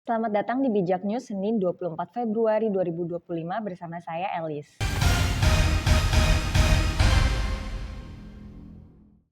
Selamat datang di Bijak News Senin 24 Februari 2025 bersama saya Elis.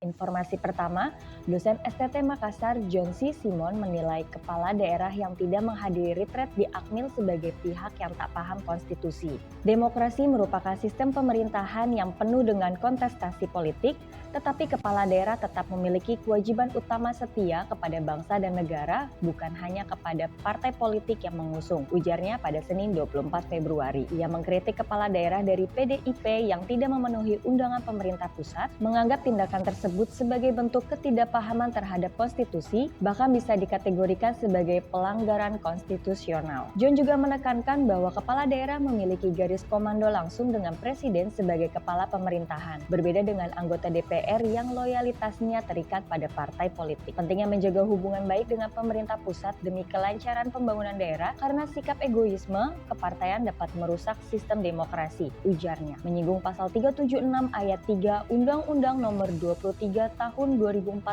Informasi pertama, dosen STT Makassar John C. Simon menilai kepala daerah yang tidak menghadiri retret di Akmil sebagai pihak yang tak paham konstitusi. Demokrasi merupakan sistem pemerintahan yang penuh dengan kontestasi politik, tetapi kepala daerah tetap memiliki kewajiban utama setia kepada bangsa dan negara, bukan hanya kepada partai politik yang mengusung, ujarnya pada Senin 24 Februari. Ia mengkritik kepala daerah dari PDIP yang tidak memenuhi undangan pemerintah pusat, menganggap tindakan tersebut sebagai bentuk ketidakpahaman terhadap konstitusi, bahkan bisa dikategorikan sebagai pelanggaran konstitusional. John juga menekankan bahwa kepala daerah memiliki garis komando langsung dengan presiden sebagai kepala pemerintahan, berbeda dengan anggota DPR yang loyalitasnya terikat pada partai politik. Pentingnya menjaga hubungan baik dengan pemerintah pusat demi kelancaran pembangunan daerah karena sikap egoisme kepartaian dapat merusak sistem demokrasi, ujarnya. Menyinggung pasal 376 ayat 3 Undang-Undang Nomor 23 Tahun 2014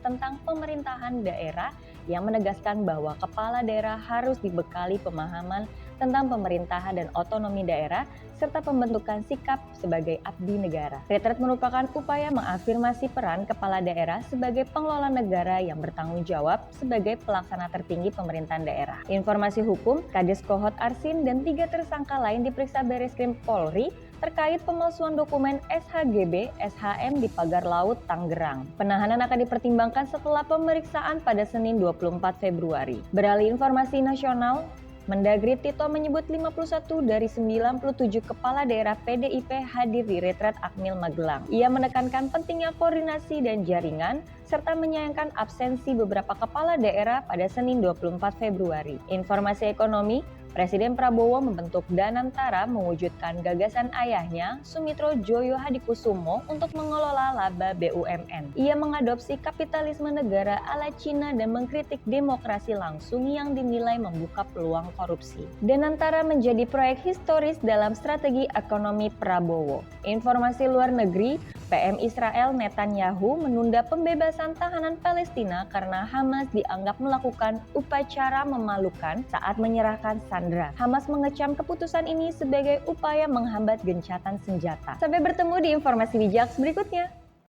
tentang pemerintahan daerah yang menegaskan bahwa kepala daerah harus dibekali pemahaman tentang pemerintahan dan otonomi daerah serta pembentukan sikap sebagai abdi negara. Retret merupakan upaya mengafirmasi peran kepala daerah sebagai pengelola negara yang bertanggung jawab sebagai pelaksana tertinggi pemerintahan daerah. Informasi hukum, Kades Kohot Arsin dan 3 tersangka lain diperiksa Bareskrim Polri terkait pemalsuan dokumen SHGB SHM di Pagar Laut, Tangerang. Penahanan akan dipertimbangkan setelah pemeriksaan pada Senin 24 Februari. Beralih informasi nasional, Mendagri Tito menyebut 51 dari 97 kepala daerah PDIP hadir di retret Akmil Magelang. Ia menekankan pentingnya koordinasi dan jaringan, serta menyayangkan absensi beberapa kepala daerah pada Senin 24 Februari. Informasi ekonomi, Presiden Prabowo membentuk Danantara mewujudkan gagasan ayahnya, Sumitro Joyo Hadikusumo, untuk mengelola laba BUMN. Ia mengadopsi kapitalisme negara ala Cina dan mengkritik demokrasi langsung yang dinilai membuka peluang korupsi. Danantara menjadi proyek historis dalam strategi ekonomi Prabowo. Informasi luar negeri, PM Israel Netanyahu menunda pembebasan tahanan Palestina karena Hamas dianggap melakukan upacara memalukan saat menyerahkan sandera. Hamas mengecam keputusan ini sebagai upaya menghambat gencatan senjata. Sampai bertemu di informasi bijak berikutnya.